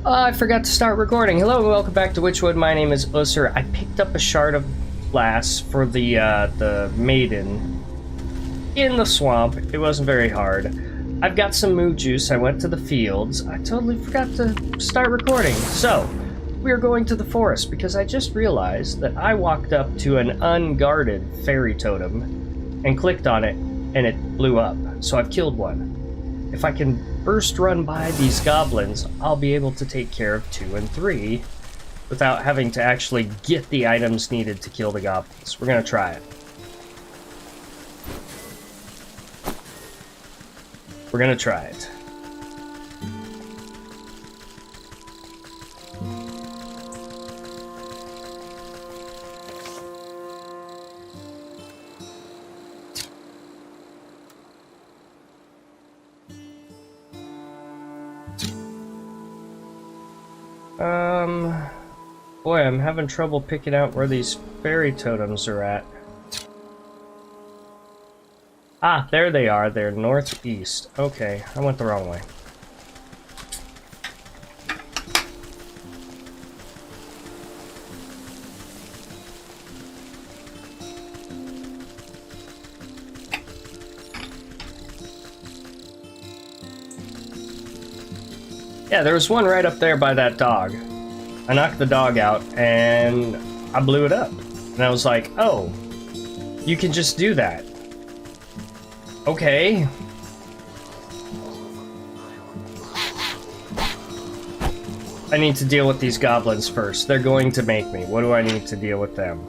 I forgot to start recording. Hello and welcome back to Wytchood. My name is Ussur. I picked up a shard of glass for the maiden in the swamp. It wasn't very hard. I've got some moo juice. I went to the fields. I totally forgot to start recording. So, we're going to the forest because I just realized that I walked up to an unguarded fairy totem and clicked on it and it blew up. So I've killed one. If I can burst run by these goblins, I'll be able to take care of 2 and 3 without having to actually get the items needed to kill the goblins. We're gonna try it. We're gonna try it. Boy, I'm having trouble picking out where these fairy totems are at. Ah, there they are. They're northeast. Okay, I went the wrong way. Yeah, there was one right up there by that dog. I knocked the dog out and I blew it up. And I was like, oh, you can just do that. Okay. I need to deal with these goblins first. They're going to make me. What do I need to deal with them?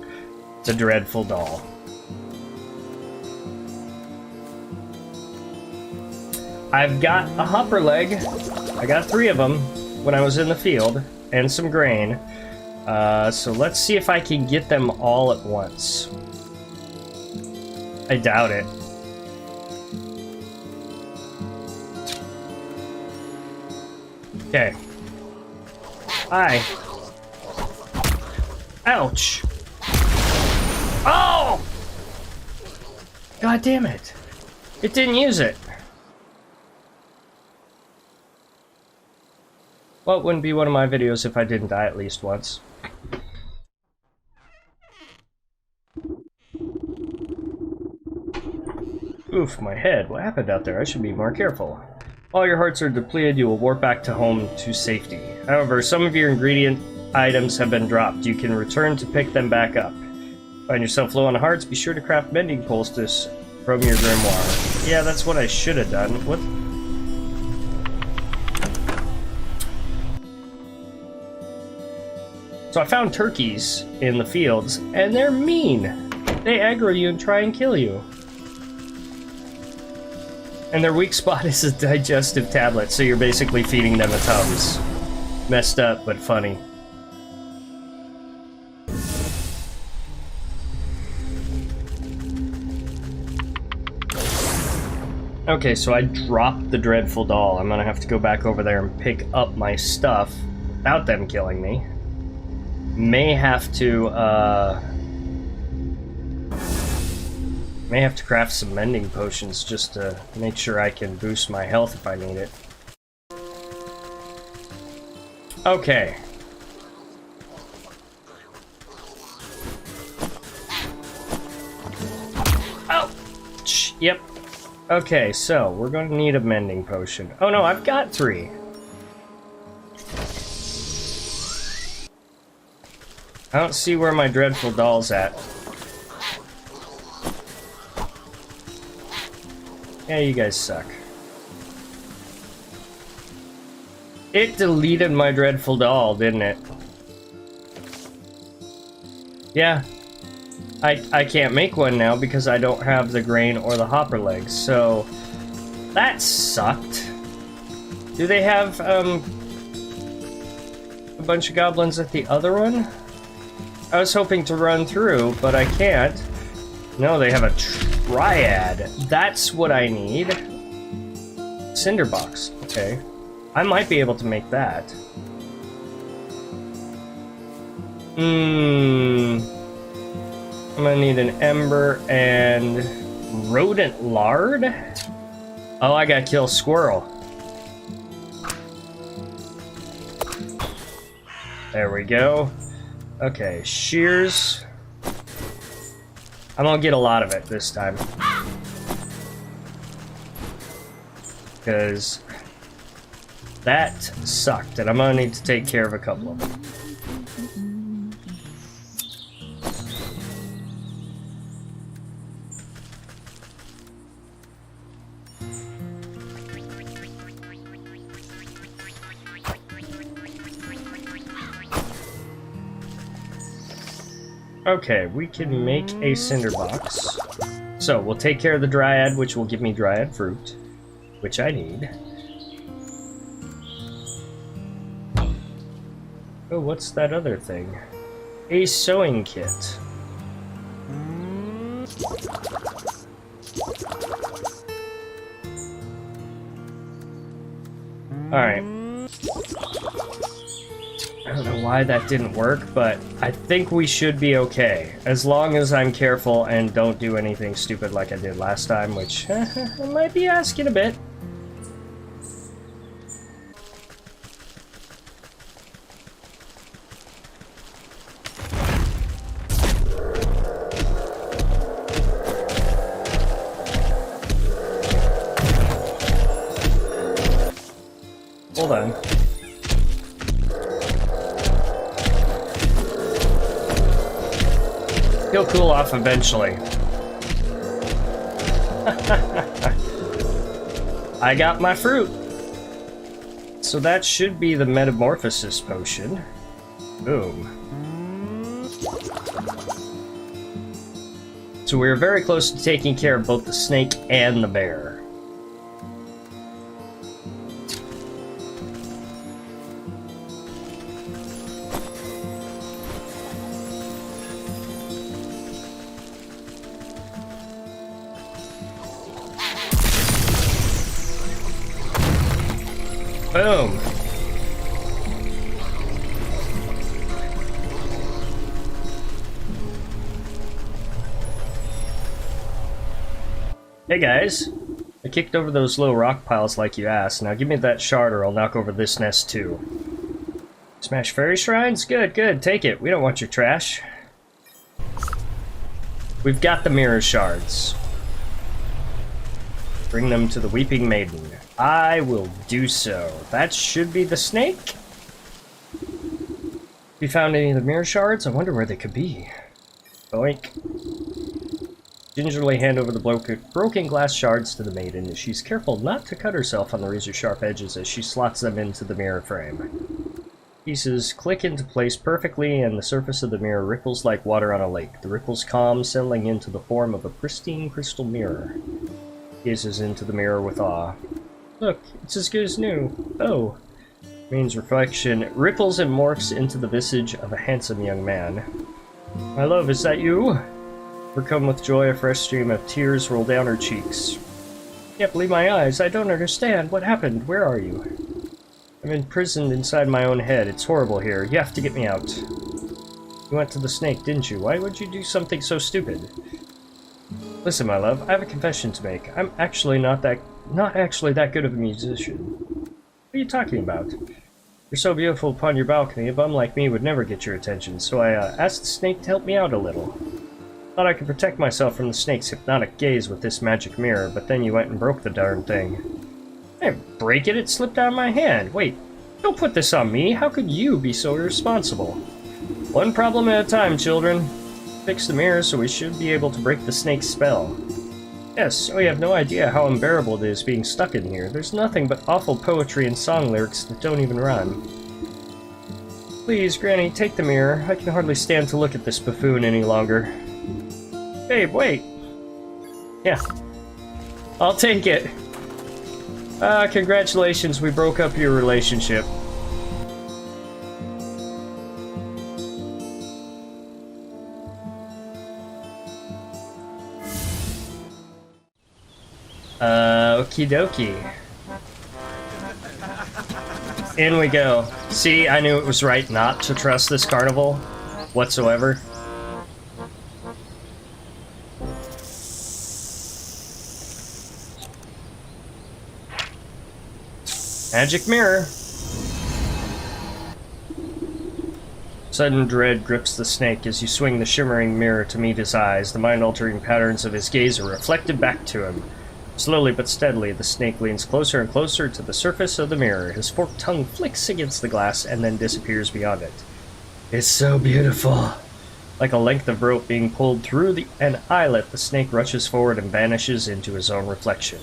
The dreadful doll. I've got a hopper leg. I got 3 of them when I was in the field, and some grain. So let's see if I can get them all at once. I doubt it. Okay. Hi. Ouch. Oh! God damn it. It didn't use it. Well, it wouldn't be one of my videos if I didn't die at least once. Oof, my head. What happened out there? I should be more careful. All your hearts are depleted, you will warp back to home to safety. However, some of your ingredient items have been dropped. You can return to pick them back up. Find yourself low on hearts, be sure to craft mending poultice from your grimoire. Yeah, that's what I should have done. What? So I found turkeys in the fields, and they're mean. They aggro you and try and kill you. And their weak spot is a digestive tablet, so you're basically feeding them a Tums. Messed up, but funny. Okay, so I dropped the dreadful doll. I'm gonna have to go back over there and pick up my stuff without them killing me. May have to craft some mending potions just to make sure I can boost my health if I need it. Okay. Oh! Yep. Okay, so we're going to need a mending potion. Oh no, I've got 3. I don't see where my dreadful doll's at. Yeah, you guys suck. It deleted my dreadful doll, didn't it? Yeah. I can't make one now because I don't have the grain or the hopper legs, so that sucked. Do they have a bunch of goblins at the other one? I was hoping to run through, but I can't. No, they have a triad. That's what I need. Cinderbox. Okay. I might be able to make that. I'm gonna need an ember and rodent lard? Oh, I gotta kill a squirrel. There we go. Okay, shears. I'm gonna get a lot of it this time. Because that sucked, and I'm gonna need to take care of a couple of them. Okay, we can make a cinder box. So, we'll take care of the dryad, which will give me dryad fruit, which I need. Oh, what's that other thing? A sewing kit. Alright. I don't know why that didn't work, but I think we should be okay. As long as I'm careful and don't do anything stupid like I did last time, which I might be asking a bit. Hold on. He'll cool off eventually. I got my fruit. So that should be the metamorphosis potion. Boom. So we're very close to taking care of both the snake and the bear. Boom. Hey guys, I kicked over those little rock piles like you asked. Now give me that shard or I'll knock over this nest too. Smash fairy shrines? Good, good, take it. We don't want your trash. We've got the mirror shards. Bring them to the Weeping Maiden. I will do so. That should be the snake. Have you found any of the mirror shards? I wonder where they could be. Boink. Gingerly hand over the broken glass shards to the maiden. She's careful not to cut herself on the razor-sharp edges as she slots them into the mirror frame. Pieces click into place perfectly, and the surface of the mirror ripples like water on a lake. The ripples calm, settling into the form of a pristine crystal mirror. Gazes into the mirror with awe. Look, it's as good as new. Oh. Means reflection ripples and morphs into the visage of a handsome young man. My love, is that you? Overcome with joy, a fresh stream of tears roll down her cheeks. Can't believe my eyes. I don't understand. What happened? Where are you? I'm imprisoned inside my own head. It's horrible here. You have to get me out. You went to the snake, didn't you? Why would you do something so stupid? Listen, my love, I have a confession to make. I'm actually not actually that good of a musician. What are you talking about? You're so beautiful upon your balcony, a bum like me would never get your attention, so I asked the snake to help me out a little. Thought I could protect myself from the snake's hypnotic gaze with this magic mirror, but then you went and broke the darn thing. I didn't break it, it slipped out of my hand. Wait, don't put this on me. How could you be so irresponsible? One problem at a time, children. Fix the mirror so we should be able to break the snake's spell. Yes, we have no idea how unbearable it is being stuck in here. There's nothing but awful poetry and song lyrics that don't even rhyme. Please, Granny, take the mirror. I can hardly stand to look at this buffoon any longer. Babe, wait! Yeah. I'll take it. Congratulations, we broke up your relationship. Okie dokie. In we go. See, I knew it was right not to trust this carnival whatsoever. Magic mirror. Sudden dread grips the snake as you swing the shimmering mirror to meet his eyes. The mind-altering patterns of his gaze are reflected back to him. Slowly but steadily, the snake leans closer and closer to the surface of the mirror. His forked tongue flicks against the glass and then disappears beyond it. It's so beautiful. Like a length of rope being pulled through an eyelet, the snake rushes forward and vanishes into his own reflection.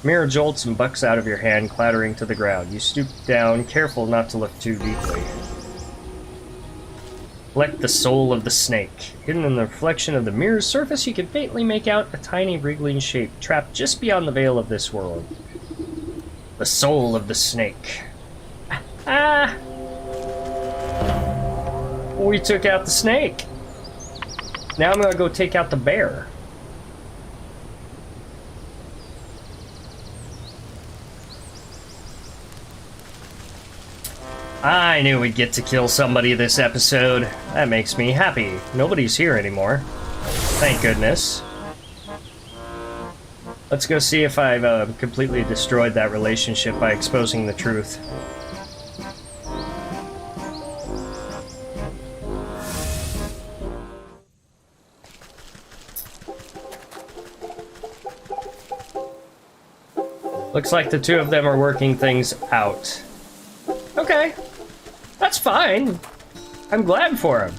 Mirror jolts and bucks out of your hand, clattering to the ground. You stoop down, careful not to look too deeply. Collect the soul of the snake. Hidden in the reflection of the mirror's surface, you can faintly make out a tiny wriggling shape trapped just beyond the veil of this world. The soul of the snake. Ah! We took out the snake. Now I'm gonna go take out the bear. I knew we'd get to kill somebody this episode. That makes me happy. Nobody's here anymore. Thank goodness. Let's go see if I've completely destroyed that relationship by exposing the truth. Looks like the two of them are working things out. Okay. That's fine. I'm glad for him.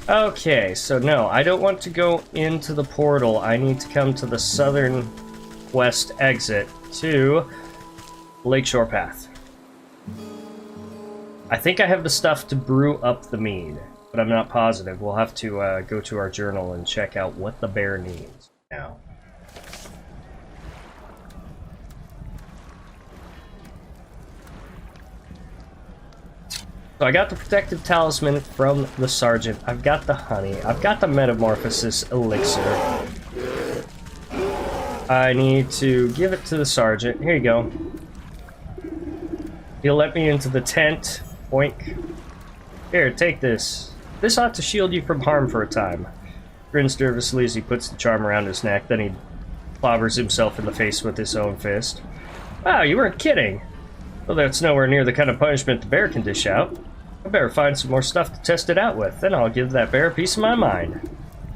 Okay, so no, I don't want to go into the portal. I need to come to the southern west exit to Lakeshore Path. I think I have the stuff to brew up the mead, but I'm not positive. We'll have to go to our journal and check out what the bear needs now. So I got the protective talisman from the sergeant. I've got the honey. I've got the metamorphosis elixir. I need to give it to the sergeant. Here you go. He'll let me into the tent. Oink. Here, take this. This ought to shield you from harm for a time. Grins nervously as he puts the charm around his neck, then he clobbers himself in the face with his own fist. Wow, you weren't kidding. Well, that's nowhere near the kind of punishment the bear can dish out. I better find some more stuff to test it out with, then I'll give that bear a piece of my mind.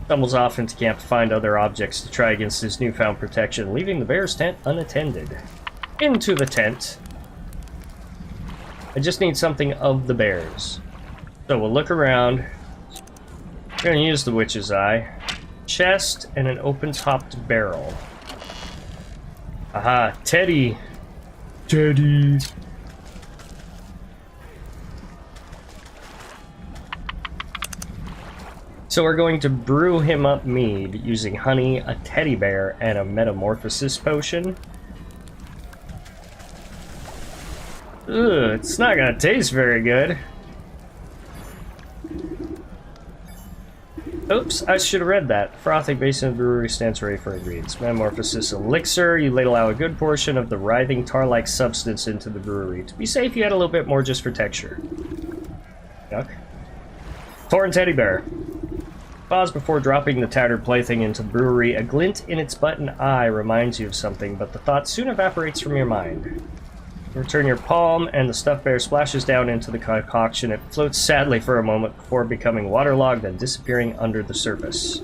Stumbles off into camp to find other objects to try against his newfound protection, leaving the bear's tent unattended. Into the tent. I just need something of the bear's. So we'll look around. We're going to use the witch's eye. Chest and an open-topped barrel. Aha, Teddy. Teddy. So we're going to brew him up mead using honey, a teddy bear, and a metamorphosis potion. Ugh, it's not gonna taste very good. Oops, I should have read that. Frothing basin of the brewery stands ready for ingredients. Metamorphosis elixir. You ladle out a good portion of the writhing tar-like substance into the brewery. To be safe, you add a little bit more just for texture. Yuck. Torn teddy bear. Pause before dropping the tattered plaything into the brewery. A glint in its button eye reminds you of something, but the thought soon evaporates from your mind. Return your palm, and the stuffed bear splashes down into the concoction. It floats sadly for a moment before becoming waterlogged and disappearing under the surface.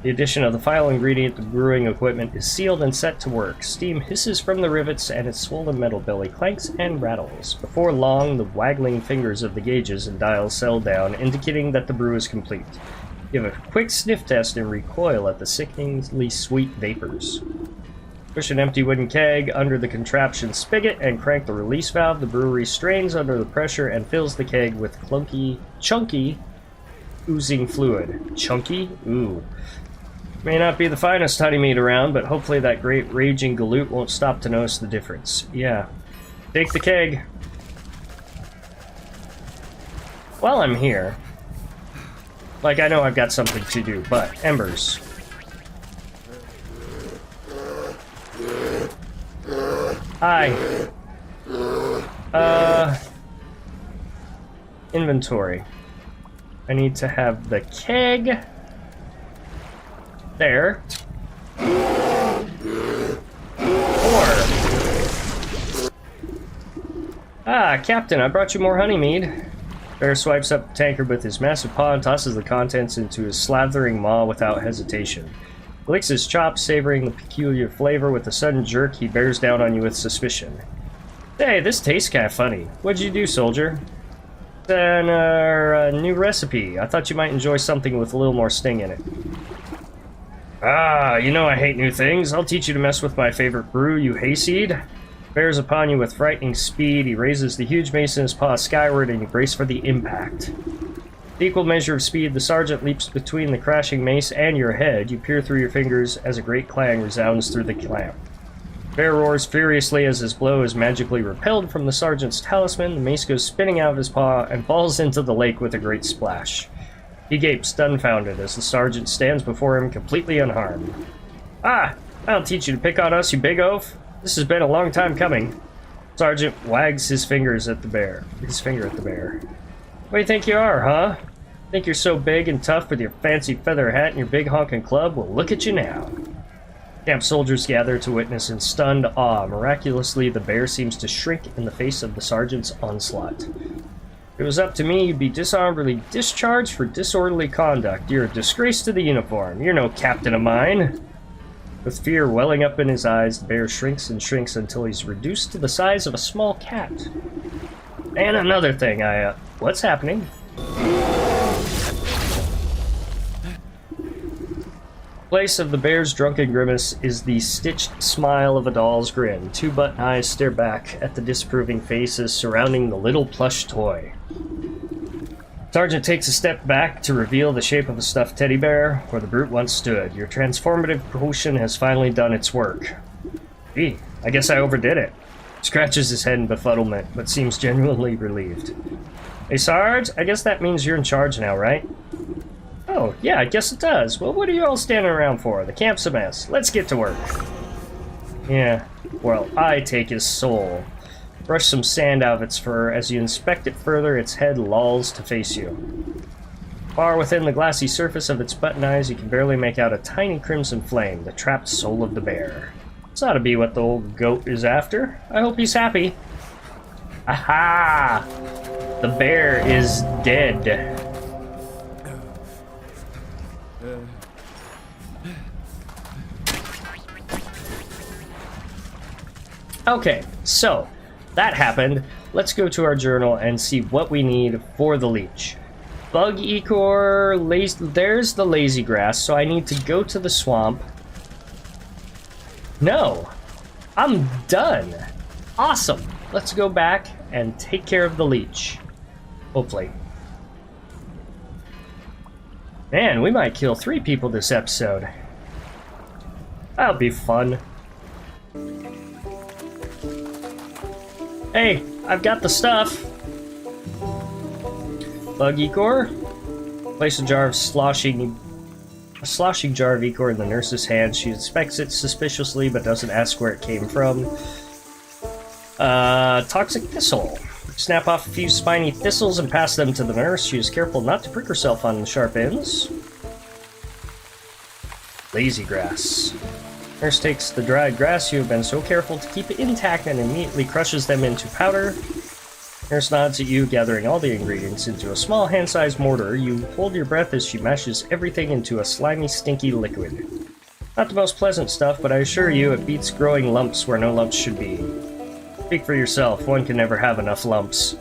The addition of the final ingredient, the brewing equipment, is sealed and set to work. Steam hisses from the rivets, and its swollen metal belly clanks and rattles. Before long, the waggling fingers of the gauges and dials settle down, indicating that the brew is complete. Give a quick sniff test and recoil at the sickeningly sweet vapors. Push an empty wooden keg under the contraption spigot and crank the release valve. The brewery strains under the pressure and fills the keg with chunky, oozing fluid. Chunky? Ooh. May not be the finest honey mead around, but hopefully that great raging galoot won't stop to notice the difference. Yeah. Take the keg. While I'm here, like, I know I've got something to do, but embers. Hi. Inventory. I need to have the keg there. Ah, Captain, I brought you more honey mead. Bear swipes up the tankard with his massive paw and tosses the contents into his slathering maw without hesitation. He licks his chops, savoring the peculiar flavor. With a sudden jerk, he bears down on you with suspicion. Hey, this tastes kind of funny. What'd you do, soldier? A new recipe. I thought you might enjoy something with a little more sting in it. Ah, you know I hate new things. I'll teach you to mess with my favorite brew, you hayseed. Bears upon you with frightening speed. He raises the huge mace in his paw skyward, and you brace for the impact. With equal measure of speed, the sergeant leaps between the crashing mace and your head. You peer through your fingers as a great clang resounds through the clamp. Bear roars furiously as his blow is magically repelled from the sergeant's talisman. The mace goes spinning out of his paw and falls into the lake with a great splash. He gapes, dumbfounded, as the sergeant stands before him completely unharmed. Ah! I'll teach you to pick on us, you big oaf! This has been a long time coming. Sergeant wags his finger at the bear. What do you think you are, huh? Think you're so big and tough with your fancy feather hat and your big honking club? Well, look at you now. Camp soldiers gather to witness in stunned awe. Miraculously, the bear seems to shrink in the face of the sergeant's onslaught. If it was up to me, you'd be dishonorably discharged for disorderly conduct. You're a disgrace to the uniform. You're no captain of mine. With fear welling up in his eyes, the bear shrinks and shrinks until he's reduced to the size of a small cat. And another thing, what's happening? In place of the bear's drunken grimace is the stitched smile of a doll's grin. Two button eyes stare back at the disapproving faces surrounding the little plush toy. Sergeant takes a step back to reveal the shape of a stuffed teddy bear where the brute once stood. Your transformative potion has finally done its work. Gee, I guess I overdid it. Scratches his head in befuddlement, but seems genuinely relieved. Hey, Sarge, I guess that means you're in charge now, right? Oh, yeah, I guess it does. Well, what are you all standing around for? The camp's a mess. Let's get to work. Yeah, well, I take his soul. Brush some sand out of its fur. As you inspect it further, its head lolls to face you. Far within the glassy surface of its button eyes, you can barely make out a tiny crimson flame, the trapped soul of the bear. This ought to be what the old goat is after. I hope he's happy. Aha! The bear is dead. Okay, so that happened. Let's go to our journal and see what we need for the leech. Bug echor, there's the lazy grass, so I need to go to the swamp. No, I'm done. Awesome. Let's go back and take care of the leech. Hopefully. Man, we might kill 3 people this episode. That'll be fun. Hey, I've got the stuff. Bug echor. Place a sloshing jar of echor in the nurse's hand. She inspects it suspiciously, but doesn't ask where it came from. Toxic thistle. Snap off a few spiny thistles and pass them to the nurse. She is careful not to prick herself on the sharp ends. Lazy grass. Nurse takes the dried grass you have been so careful to keep intact and immediately crushes them into powder. Nurse nods at you, gathering all the ingredients into a small hand-sized mortar. You hold your breath as she mashes everything into a slimy, stinky liquid. Not the most pleasant stuff, but I assure you it beats growing lumps where no lumps should be. Speak for yourself, one can never have enough lumps.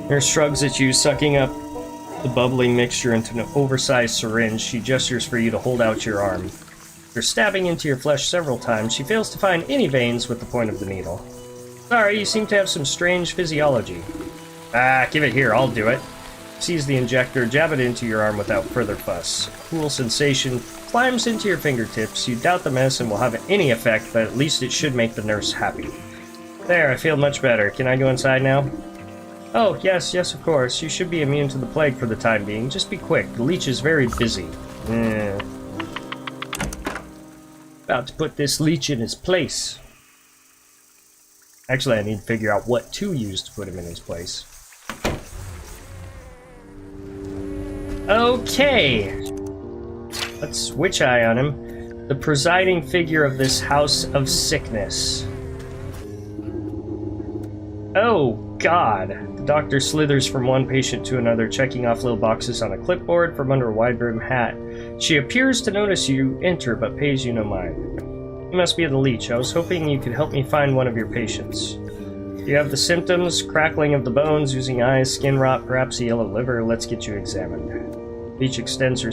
Nurse shrugs at you, sucking up the bubbling mixture into an oversized syringe. She gestures for you to hold out your arm. After stabbing into your flesh several times, she fails to find any veins with the point of the needle. Sorry, you seem to have some strange physiology. Ah, give it here, I'll do it. Seize the injector, jab it into your arm without further fuss. A cool sensation climbs into your fingertips. You doubt the medicine will have any effect, but at least it should make the nurse happy. There, I feel much better. Can I go inside now? Oh, yes, of course. You should be immune to the plague for the time being. Just be quick. The leech is very busy. About to put this leech in his place. Actually, I need to figure out what to use to put him in his place. Okay. Let's witch eye on him. The presiding figure of this house of sickness. Oh, God. The doctor slithers from one patient to another, checking off little boxes on a clipboard from under a wide-brimmed hat. She appears to notice you enter, but pays you no mind. You must be the leech. I was hoping you could help me find one of your patients. You have the symptoms, crackling of the bones, oozing eyes, skin rot, perhaps a yellow liver. Let's get you examined. Leech extends her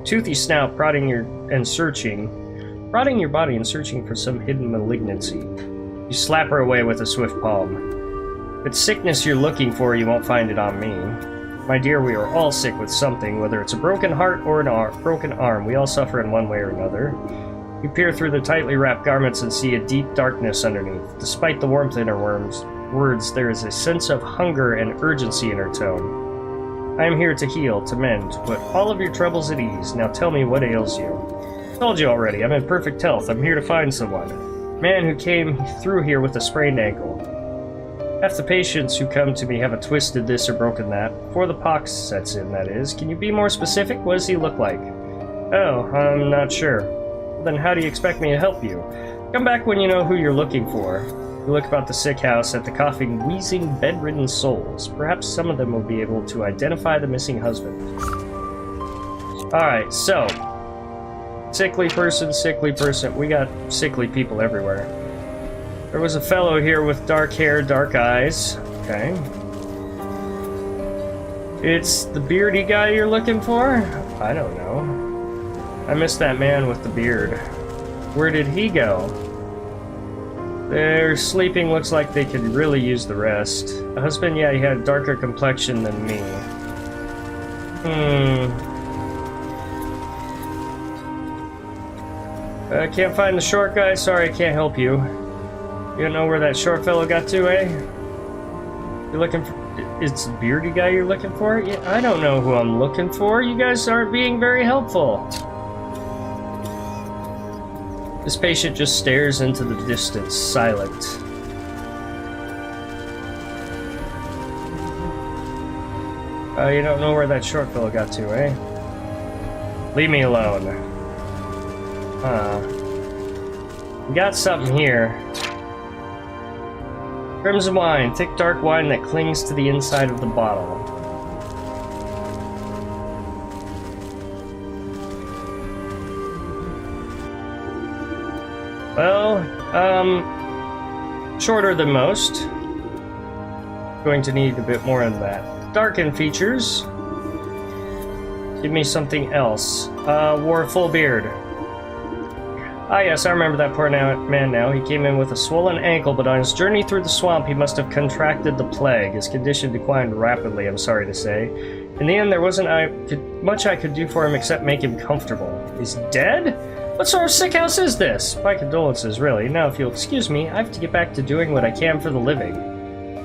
toothy snout, prodding your body and searching for some hidden malignancy. You slap her away with a swift palm. If it's sickness you're looking for, you won't find it on me. My dear, we are all sick with something, whether it's a broken heart or a broken arm. We all suffer in one way or another. You peer through the tightly wrapped garments and see a deep darkness underneath. Despite the warmth in her words, there is a sense of hunger and urgency in her tone. I am here to heal, to mend, to put all of your troubles at ease. Now tell me what ails you. I told you already, I'm in perfect health. I'm here to find someone. A man who came through here with a sprained ankle. Half the patients who come to me have a twisted this or broken that. Before the pox sets in, that is. Can you be more specific? What does he look like? Oh, I'm not sure. Then how do you expect me to help you? Come back when you know who you're looking for. You look about the sick house at the coughing, wheezing, bedridden souls. Perhaps some of them will be able to identify the missing husband. Alright, so. Sickly person. We got sickly people everywhere. There was a fellow here with dark hair, dark eyes. Okay. It's the beardy guy you're looking for? I don't know. I missed that man with the beard. Where did he go? They're sleeping. Looks like they could really use the rest. The husband, yeah, he had a darker complexion than me. I can't find the short guy. Sorry, I can't help you. You don't know where that short fellow got to, eh? You're looking for... It's the beardy guy you're looking for? Yeah, I don't know who I'm looking for. You guys aren't being very helpful. This patient just stares into the distance, silent. You don't know where that short fellow got to, eh? Leave me alone. We got something here. Crimson wine, thick dark wine that clings to the inside of the bottle. Well, shorter than most. Going to need a bit more of that. Darkened features. Give me something else. Wore a full beard. Ah yes, I remember that poor man now. He came in with a swollen ankle, but on his journey through the swamp he must have contracted the plague. His condition declined rapidly, I'm sorry to say. In the end, there wasn't much I could do for him except make him comfortable. He's dead? What sort of sick house is this? My condolences, really. Now, if you'll excuse me, I have to get back to doing what I can for the living.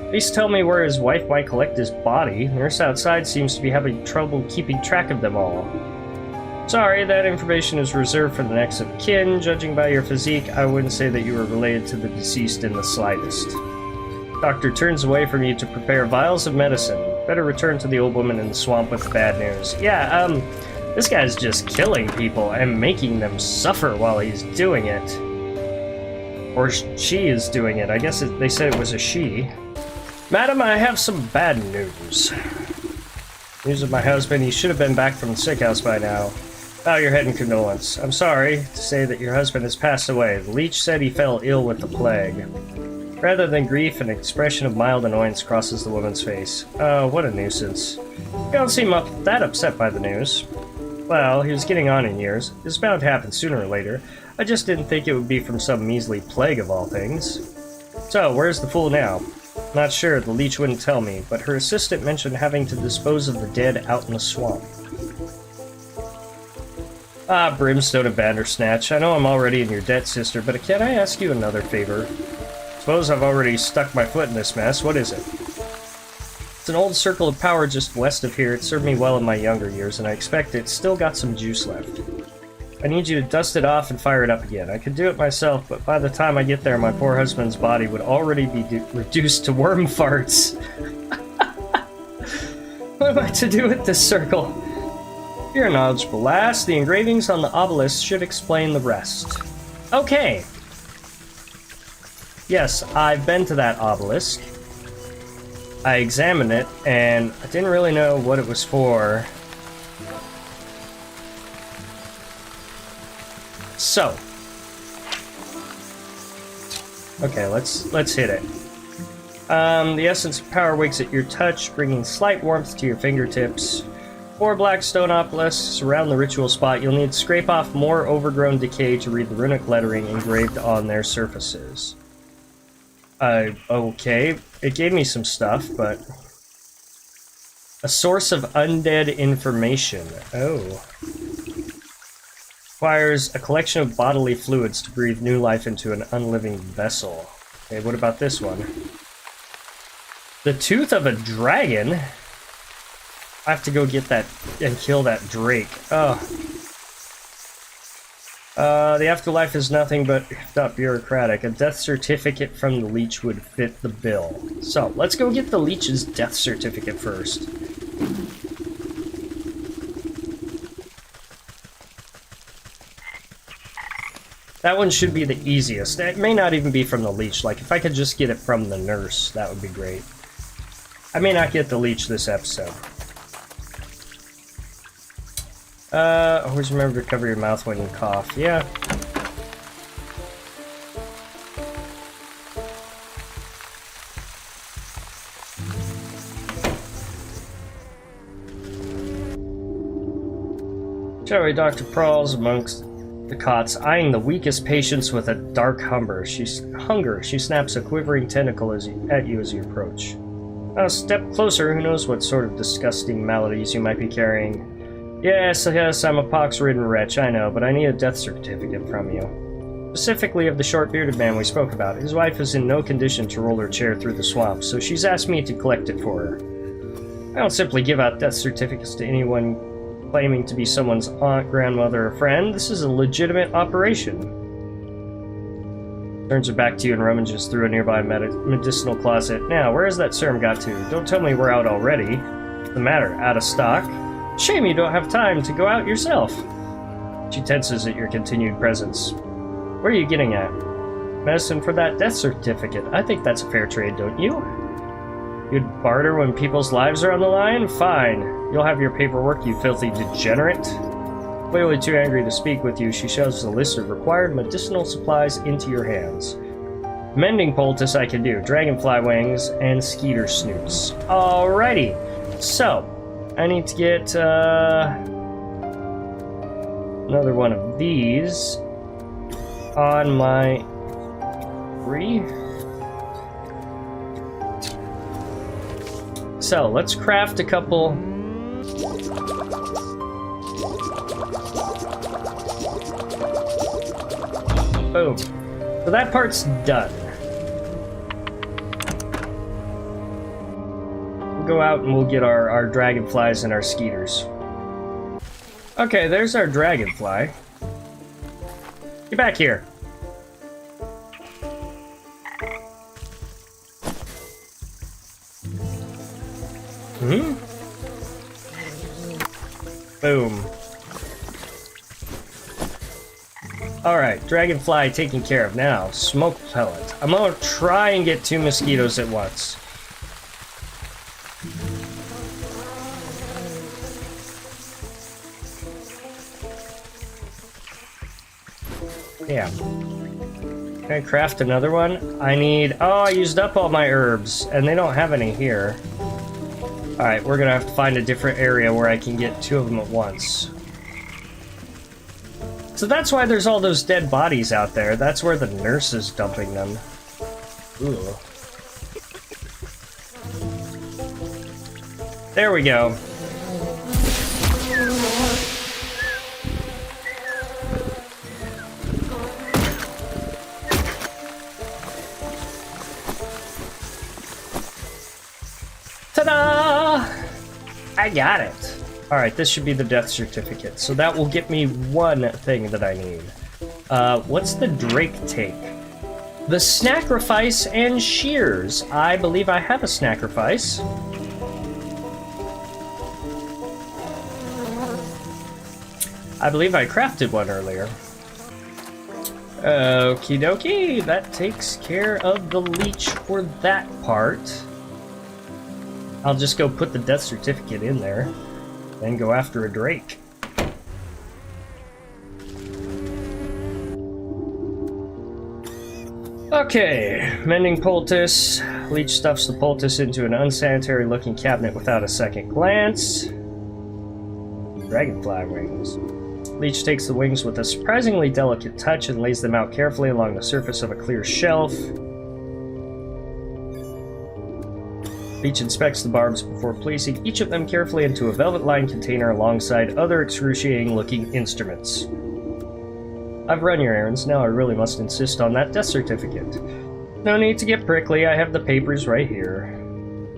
Please tell me where his wife might collect his body. The nurse outside seems to be having trouble keeping track of them all. Sorry, that information is reserved for the next of kin. Judging by your physique, I wouldn't say that you were related to the deceased in the slightest. Doctor turns away from you to prepare vials of medicine. Better return to the old woman in the swamp with the bad news. Yeah, this guy's just killing people and making them suffer while he's doing it. Or she is doing it. I guess they said it was a she. Madam, I have some bad news. News of my husband. He should have been back from the sick house by now. Bow your head in condolence. I'm sorry to say that your husband has passed away. The leech said he fell ill with the plague. Rather than grief, an expression of mild annoyance crosses the woman's face. Oh, what a nuisance. You don't seem that upset by the news. Well, he was getting on in years. It was bound to happen sooner or later. I just didn't think it would be from some measly plague of all things. So, where's the fool now? Not sure, the leech wouldn't tell me, but her assistant mentioned having to dispose of the dead out in the swamp. Ah, Brimstone and Bandersnatch, I know I'm already in your debt, sister, but can I ask you another favor? Suppose I've already stuck my foot in this mess. What is it? It's an old circle of power just west of here. It served me well in my younger years, and I expect it's still got some juice left. I need you to dust it off and fire it up again. I could do it myself, but by the time I get there, my poor husband's body would already be reduced to worm farts. What am I to do with this circle? You're a knowledgeable lass. The engravings on the obelisk should explain the rest. Okay. Yes, I've been to that obelisk. I examined it, and I didn't really know what it was for. So. Okay, let's hit it. The essence of power wakes at your touch, bringing slight warmth to your fingertips. 4 black stone obelisks around the ritual spot. You'll need to scrape off more overgrown decay to read the runic lettering engraved on their surfaces. Okay. It gave me some stuff, but... A source of undead information. Oh. Requires a collection of bodily fluids to breathe new life into an unliving vessel. Okay, what about this one? The tooth of a dragon? I have to go get that and kill that drake. Oh. The afterlife is nothing but, if not bureaucratic. A death certificate from the leech would fit the bill. So, let's go get the leech's death certificate first. That one should be the easiest. It may not even be from the leech. Like, if I could just get it from the nurse, that would be great. I may not get the leech this episode. Always remember to cover your mouth when you cough. Yeah. Shall Dr. Prowls amongst the cots, eyeing the weakest patients with a dark hunger. She snaps a quivering tentacle at you as you approach. A step closer, who knows what sort of disgusting maladies you might be carrying. Yes, I'm a pox-ridden wretch, I know, but I need a death certificate from you. Specifically of the short-bearded man we spoke about. His wife is in no condition to roll her chair through the swamp, so she's asked me to collect it for her. I don't simply give out death certificates to anyone claiming to be someone's aunt, grandmother, or friend. This is a legitimate operation. Turns her back to you and rummages through a nearby medicinal closet. Now, where has that serum got to? Don't tell me we're out already. What's the matter? Out of stock? Shame you don't have time to go out yourself. She tenses at your continued presence. Where are you getting at? Medicine for that death certificate. I think that's a fair trade, don't you? You'd barter when people's lives are on the line? Fine. You'll have your paperwork, you filthy degenerate. Clearly too angry to speak with you, she shoves a list of required medicinal supplies into your hands. Mending poultice I can do, dragonfly wings, and skeeter snoops. Alrighty. So, I need to get another one of these on my 3. So, let's craft a couple. Boom. So that part's done. Go out and we'll get our dragonflies and our skeeters. Okay, there's our dragonfly. Get back here. Boom. Alright, dragonfly taken care of. Now, smoke pellet. I'm gonna try and get 2 mosquitoes at once. Yeah. Can I craft another one? I need... Oh, I used up all my herbs, and they don't have any here. Alright, we're gonna have to find a different area where I can get 2 of them at once. So that's why there's all those dead bodies out there. That's where the nurse is dumping them. Ooh. There we go. Ta-da! I got it. Alright, this should be the death certificate. So that will get me one thing that I need. What's the Drake take? The Sacrifice and Shears. I believe I have a Sacrifice. I believe I crafted one earlier. Okie dokie, that takes care of the leech for that part. I'll just go put the death certificate in there, then go after a drake. Okay, mending poultice. Leech stuffs the poultice into an unsanitary-looking cabinet without a second glance. Dragonfly wings. Leech takes the wings with a surprisingly delicate touch and lays them out carefully along the surface of a clear shelf. Leech inspects the barbs before placing each of them carefully into a velvet-lined container alongside other excruciating-looking instruments. I've run your errands, now I really must insist on that death certificate. No need to get prickly, I have the papers right here.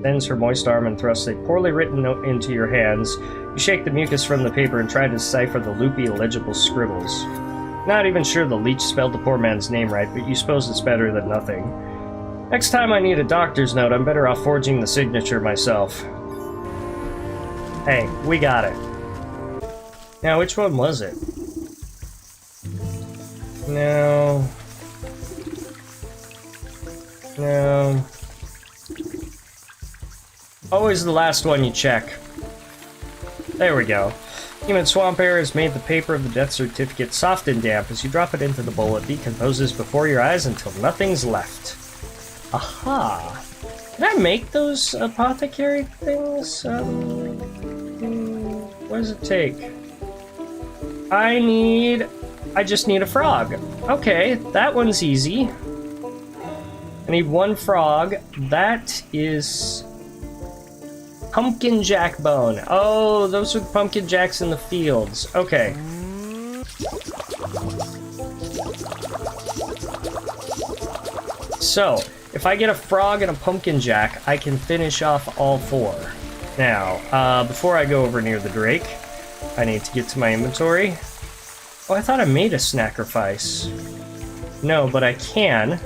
Bends her moist arm and thrusts a poorly written note into your hands. You shake the mucus from the paper and try to decipher the loopy, illegible scribbles. Not even sure the leech spelled the poor man's name right, but you suppose it's better than nothing. Next time I need a doctor's note, I'm better off forging the signature myself. Hey, we got it. Now, which one was it? No. No. Always the last one you check. There we go. Humid swamp air has made the paper of the death certificate soft and damp. As you drop it into the bowl, it decomposes before your eyes until nothing's left. Aha! Can I make those apothecary things? What does it take? I just need a frog. Okay, that one's easy. I need one frog. That is pumpkin jack bone. Oh, those are pumpkin jacks in the fields. Okay. So, if I get a frog and a pumpkin jack, I can finish off all four. Now, before I go over near the drake, I need to get to my inventory. Oh, I thought I made a snackerfice. No, but I can.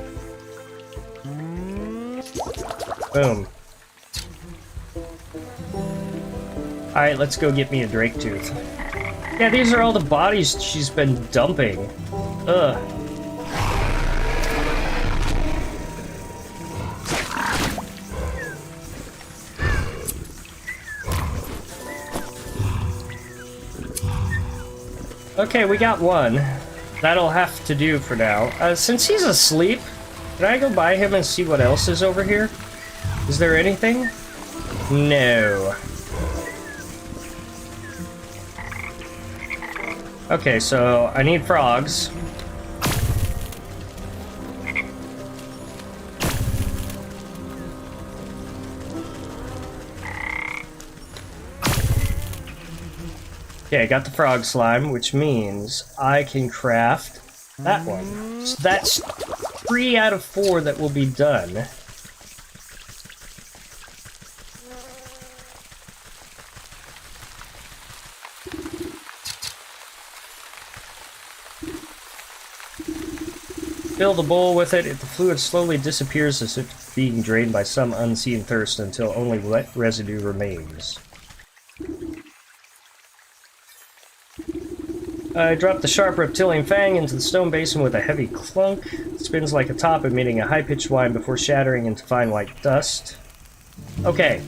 Boom. Alright, let's go get me a drake tooth. Yeah, these are all the bodies she's been dumping. Ugh. Okay, we got one. That'll have to do for now. Since he's asleep, can I go by him and see what else is over here? Is there anything? No. Okay, so I need frogs. Okay, I got the frog slime, which means I can craft that one. So that's 3 out of 4 that will be done. Fill the bowl with it. The fluid slowly disappears as if being drained by some unseen thirst until only wet residue remains. I drop the sharp reptilian fang into the stone basin with a heavy clunk. It spins like a top, emitting a high-pitched whine before shattering into fine white dust. Okay,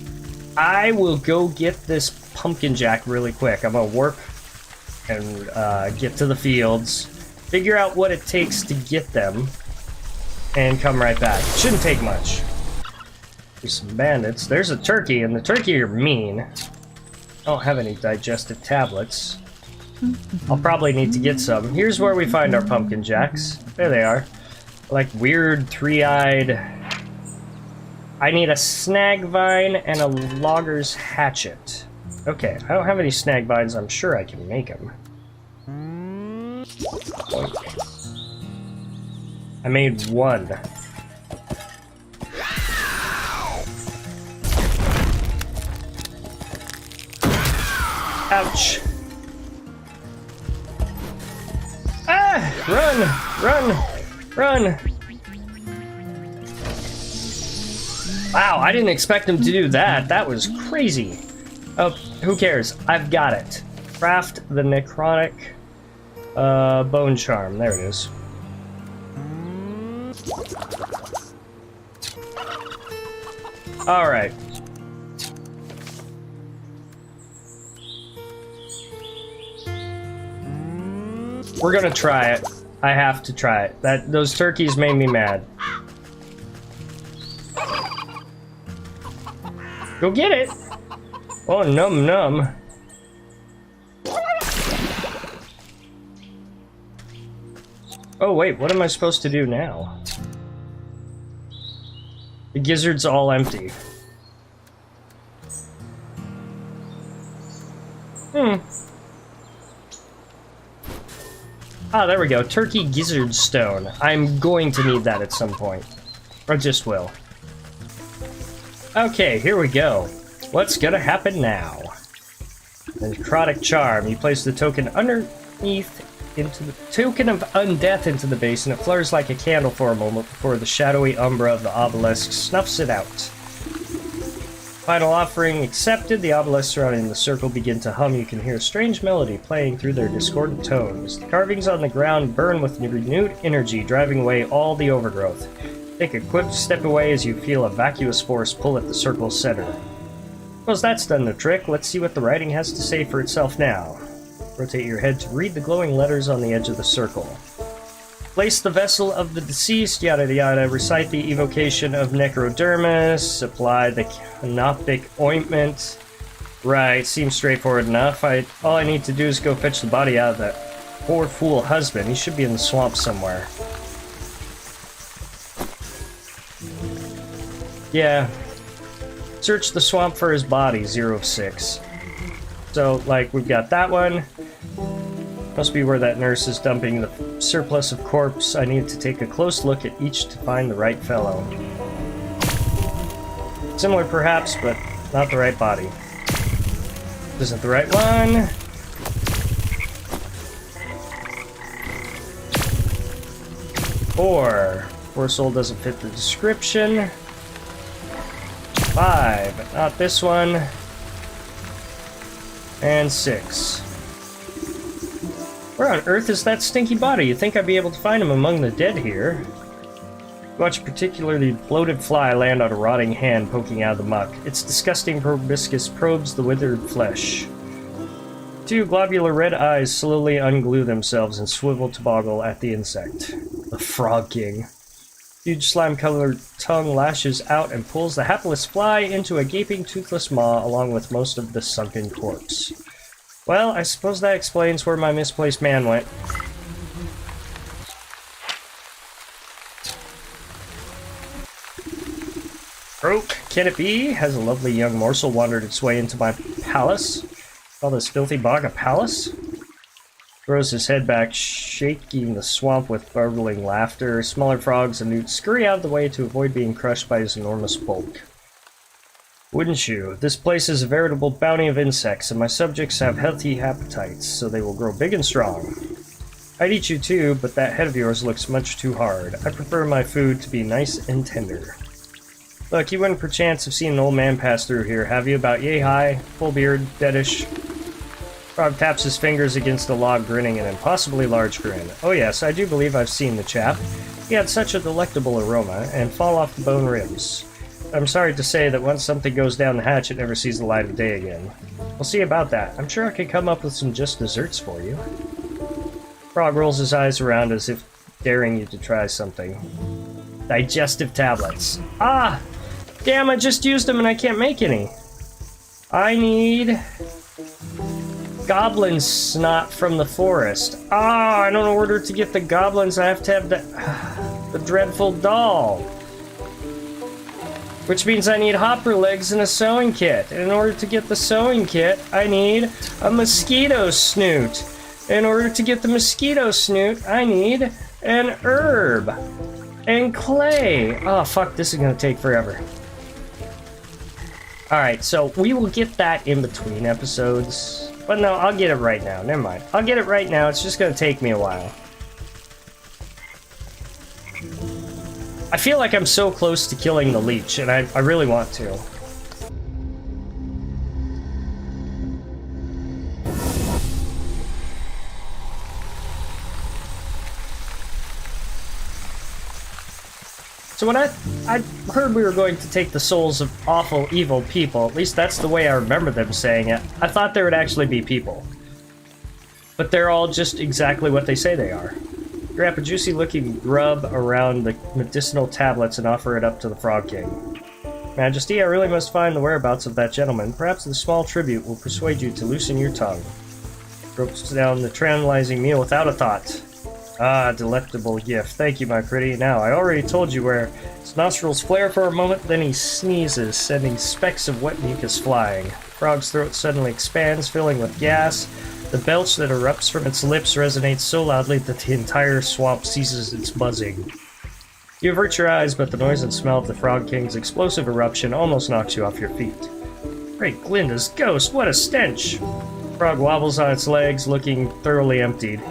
I will go get this pumpkin jack really quick. I'm gonna work and get to the fields, figure out what it takes to get them, and come right back. Shouldn't take much. There's some bandits. There's a turkey, and the turkey are mean. I don't have any digestive tablets. I'll probably need to get some. Here's where we find our pumpkin jacks. There they are. Like weird three-eyed... I need a snag vine and a logger's hatchet. Okay, I don't have any snag vines. I'm sure I can make them. I made one. Ouch. Ah! Run! Wow, I didn't expect him to do that. That was crazy. Oh, who cares? I've got it. Craft the necrotic bone charm. There it is. Alright. We're gonna try it. I have to try it. Those turkeys made me mad. Go get it! Oh, num num. Oh wait, what am I supposed to do now? The gizzard's all empty. Ah, there we go. Turkey gizzard stone. I'm going to need that at some point. Or just will. Okay, here we go. What's gonna happen now? The necrotic charm. You place the token underneath into the token of undeath into the base, and it flutters like a candle for a moment before the shadowy umbra of the obelisk snuffs it out. Final offering accepted. The obelisks surrounding the circle begin to hum. You can hear a strange melody playing through their discordant tones. The carvings on the ground burn with renewed energy, driving away all the overgrowth. Take a quick step away as you feel a vacuous force pull at the circle's center. Well, that's done the trick. Let's see what the writing has to say for itself now. Rotate your head to read the glowing letters on the edge of the circle. Place the vessel of the deceased, yada yada. Recite the evocation of necrodermis. Apply the canopic ointment. Right, seems straightforward enough. All I need to do is go fetch the body out of that poor fool husband. He should be in the swamp somewhere. Yeah. Search the swamp for his body, 0 of 6. So, like, we've got that one. Must be where that nurse is dumping the surplus of corpse. I need to take a close look at each to find the right fellow. Similar perhaps, but not the right body. This isn't the right one. Poor soul doesn't fit the description. 5, not this one. And 6. Where on earth is that stinky body? You'd think I'd be able to find him among the dead here. Watch a particularly bloated fly land on a rotting hand poking out of the muck. Its disgusting proboscis probes the withered flesh. 2 globular red eyes slowly unglue themselves and swivel to boggle at the insect. The Frog King. Huge slime-colored tongue lashes out and pulls the hapless fly into a gaping toothless maw along with most of the sunken corpse. Well, I suppose that explains where my misplaced man went. Croak, can it be? Has a lovely young morsel wandered its way into my palace? Call this filthy bog a palace? Throws his head back, shaking the swamp with burbling laughter. Smaller frogs and newts scurry out of the way to avoid being crushed by his enormous bulk. Wouldn't you? This place is a veritable bounty of insects, and my subjects have healthy appetites, so they will grow big and strong. I'd eat you too, but that head of yours looks much too hard. I prefer my food to be nice and tender. Look, you wouldn't perchance have seen an old man pass through here, have you? About yay high, full beard, deadish. Frog taps his fingers against a log, grinning an impossibly large grin. Oh yes, I do believe I've seen the chap. He had such a delectable aroma, and fall off the bone ribs. I'm sorry to say that once something goes down the hatch, it never sees the light of day again. We'll see about that. I'm sure I could come up with some just desserts for you. Frog rolls his eyes around as if daring you to try something. Digestive tablets. Ah! Damn, I just used them and I can't make any. I need goblin snot from the forest. Ah, in order to get the goblins, I have to have the dreadful doll. Which means I need hopper legs and a sewing kit. And in order to get the sewing kit, I need a mosquito snoot. In order to get the mosquito snoot, I need an herb. And clay. Oh, fuck, this is gonna take forever. Alright, so we will get that in between episodes. But no, I'll get it right now. Never mind. I'll get it right now. It's just gonna take me a while. I feel like I'm so close to killing the leech, and I really want to. So when I heard we were going to take the souls of awful, evil people, at least that's the way I remember them saying it, I thought there would actually be people. But they're all just exactly what they say they are. Grab a juicy-looking grub around the medicinal tablets and offer it up to the Frog King. Majesty, I really must find the whereabouts of that gentleman. Perhaps the small tribute will persuade you to loosen your tongue. Ropes down the tranquilizing meal without a thought. Ah, delectable gift. Thank you, my pretty. Now, I already told you where. His nostrils flare for a moment, then he sneezes, sending specks of wet mucus flying. Frog's throat suddenly expands, filling with gas. The belch that erupts from its lips resonates so loudly that the entire swamp ceases its buzzing. You avert your eyes, but the noise and smell of the Frog King's explosive eruption almost knocks you off your feet. Great Glinda's ghost, what a stench! Frog wobbles on its legs, looking thoroughly emptied.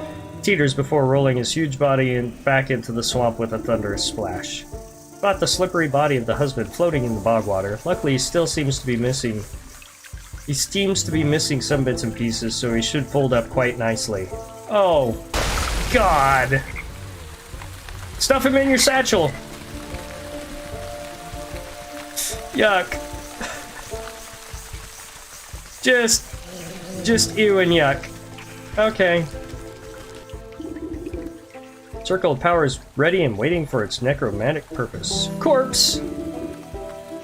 Teeters before rolling his huge body back into the swamp with a thunderous splash. Spot the slippery body of the husband floating in the bog water. Luckily, he still seems to be missing. He seems to be missing some bits and pieces, so he should fold up quite nicely. Oh, God! Stuff him in your satchel! Yuck. Just ew and yuck. Okay. Circle of Power is ready and waiting for its necromantic purpose. Corpse!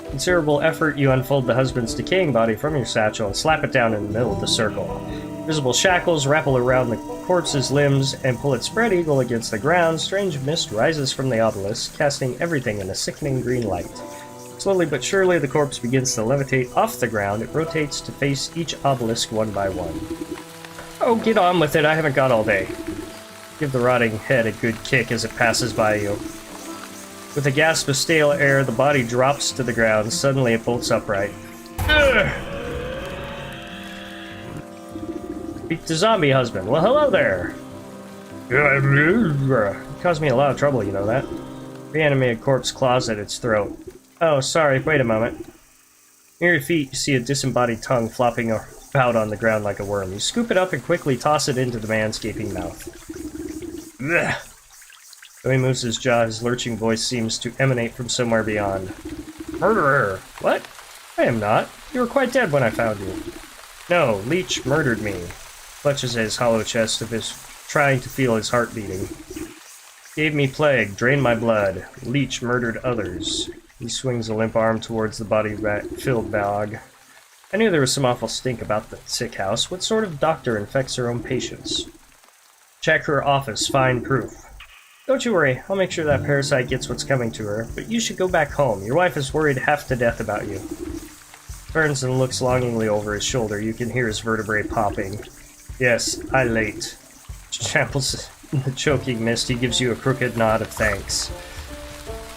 Considerable effort, you unfold the husband's decaying body from your satchel and slap it down in the middle of the circle. Visible shackles wrap around the corpse's limbs and pull it spread eagle against the ground. Strange mist rises from the obelisk, casting everything in a sickening green light. Slowly but surely, the corpse begins to levitate off the ground. It rotates to face each obelisk one by one. Oh, get on with it. I haven't got all day. Give the rotting head a good kick as it passes by you. With a gasp of stale air, the body drops to the ground. Suddenly, it bolts upright. Ugh! Beat the zombie husband. Well, hello there! It caused me a lot of trouble, you know that? Reanimated corpse claws at its throat. Oh, sorry, wait a moment. Near your feet, you see a disembodied tongue flopping about on the ground like a worm. You scoop it up and quickly toss it into the man's gaping mouth. Ugh. Though he moves his jaw, his lurching voice seems to emanate from somewhere beyond. Murderer! What? I am not. You were quite dead when I found you. No, Leech murdered me. Clutches at his hollow chest of his trying to feel his heart beating. Gave me plague, drained my blood. Leech murdered others. He swings a limp arm towards the body-filled bog. I knew there was some awful stink about the sick house. What sort of doctor infects her own patients? Check her office, find proof. Don't you worry, I'll make sure that parasite gets what's coming to her, but you should go back home. Your wife is worried half to death about you. Turns and looks longingly over his shoulder. You can hear his vertebrae popping. Yes, I late. Tramples in the choking mist. He gives you a crooked nod of thanks.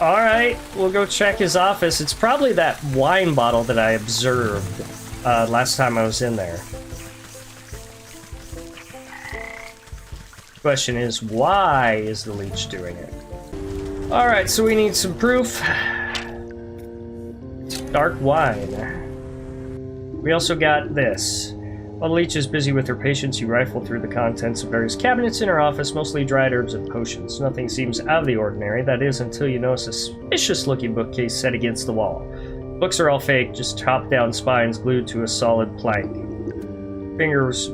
Alright, we'll go check his office. It's probably that wine bottle that I observed last time I was in there. Question is, why is the leech doing it? Alright, so we need some proof. Dark wine. We also got this. While the leech is busy with her patients, you rifle through the contents of various cabinets in her office, mostly dried herbs and potions. Nothing seems out of the ordinary, that is, until you notice a suspicious-looking bookcase set against the wall. Books are all fake, just chopped-down spines glued to a solid plank. Fingers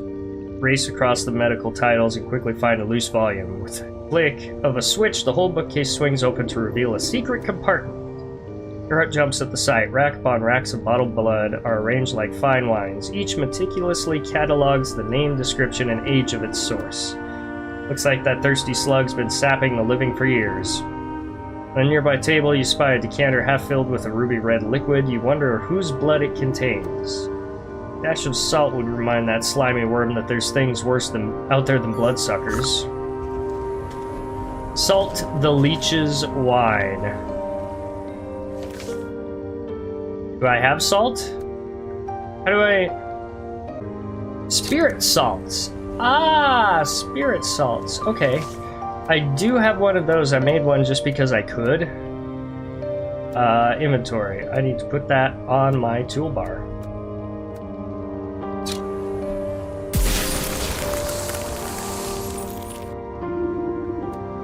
race across the medical titles and quickly find a loose volume. With a click of a switch, the whole bookcase swings open to reveal a secret compartment. Your heart jumps at the sight. Rack upon racks of bottled blood are arranged like fine wines. Each meticulously catalogs the name, description, and age of its source. Looks like that thirsty slug's been sapping the living for years. On a nearby table, you spy a decanter half filled with a ruby-red liquid. You wonder whose blood it contains. A dash of salt would remind that slimy worm that there's things worse out there than bloodsuckers. Salt the leech's wine. Do I have salt? How do I... Spirit salts. Ah, spirit salts. Okay. I do have one of those. I made one just because I could. Inventory. I need to put that on my toolbar.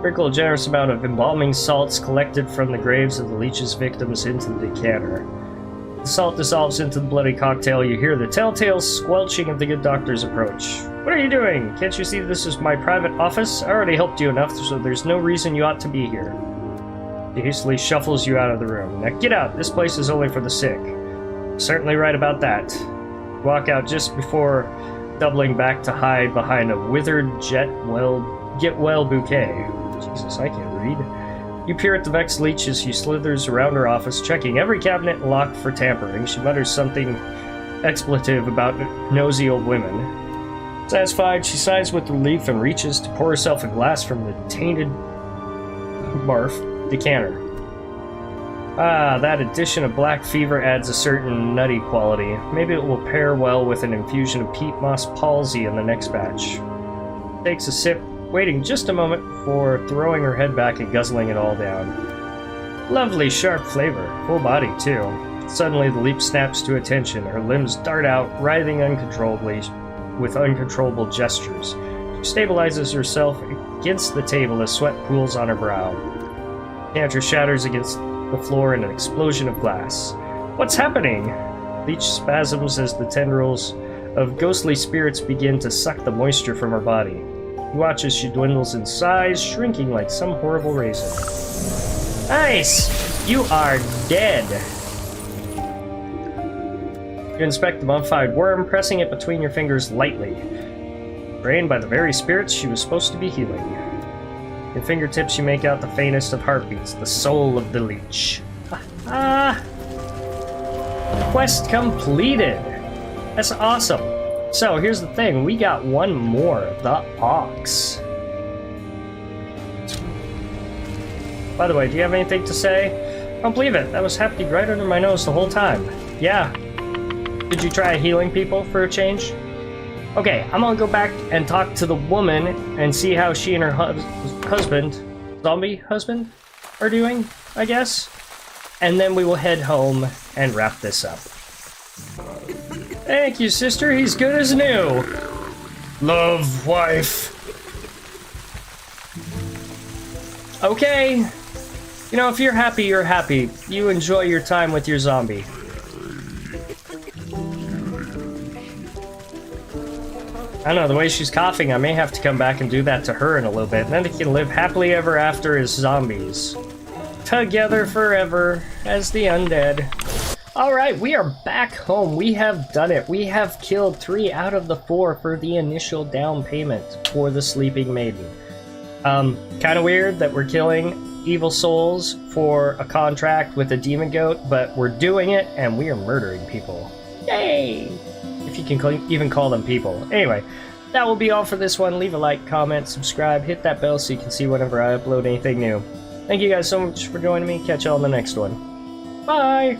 Sprinkle a generous amount of embalming salts collected from the graves of the leech's victims into the decanter. The salt dissolves into the bloody cocktail. You hear the telltale squelching of the good doctor's approach. What are you doing? Can't you see this is my private office? I already helped you enough, so there's no reason you ought to be here. He hastily shuffles you out of the room. Now get out. This place is only for the sick. Certainly right about that. Walk out just before doubling back to hide behind a withered get-well bouquet. Jesus, I can't read. You peer at the vexed leech as she slithers around her office, checking every cabinet and lock for tampering. She mutters something expletive about nosy old women. Satisfied, she sighs with relief and reaches to pour herself a glass from the tainted barf decanter. Ah, that addition of black fever adds a certain nutty quality. Maybe it will pair well with an infusion of peat moss palsy in the next batch. Takes a sip, waiting just a moment before throwing her head back and guzzling it all down. Lovely sharp flavor, full body too. Suddenly the leap snaps to attention. Her limbs dart out, writhing uncontrollably with uncontrollable gestures. She stabilizes herself against the table as sweat pools on her brow. The decanter shatters against the floor in an explosion of glass. What's happening? Leech spasms as the tendrils of ghostly spirits begin to suck the moisture from her body. You watch as she dwindles in size, shrinking like some horrible raisin. Nice! You are dead! You inspect the mummified worm, pressing it between your fingers lightly. Drained by the very spirits she was supposed to be healing. In fingertips you make out the faintest of heartbeats, the soul of the leech. Quest completed! That's awesome! So, here's the thing, we got one more, the ox. By the way, do you have anything to say? I don't believe it, that was happening right under my nose the whole time. Yeah. Did you try healing people for a change? Okay, I'm gonna go back and talk to the woman and see how she and her husband, zombie husband, are doing, I guess. And then we will head home and wrap this up. Thank you, sister. He's good as new. Love, wife. Okay. You know, if you're happy, you're happy. You enjoy your time with your zombie. I don't know, the way she's coughing, I may have to come back and do that to her in a little bit. And then they can live happily ever after as zombies. Together forever as the undead. Alright, we are back home. We have done it. We have killed 3 out of the 4 for the initial down payment for the Sleeping Maiden. Kind of weird that we're killing evil souls for a contract with a demon goat, but we're doing it and we are murdering people. Yay! If you can even call them people. Anyway, that will be all for this one. Leave a like, comment, subscribe, hit that bell so you can see whenever I upload anything new. Thank you guys so much for joining me. Catch y'all in the next one. Bye!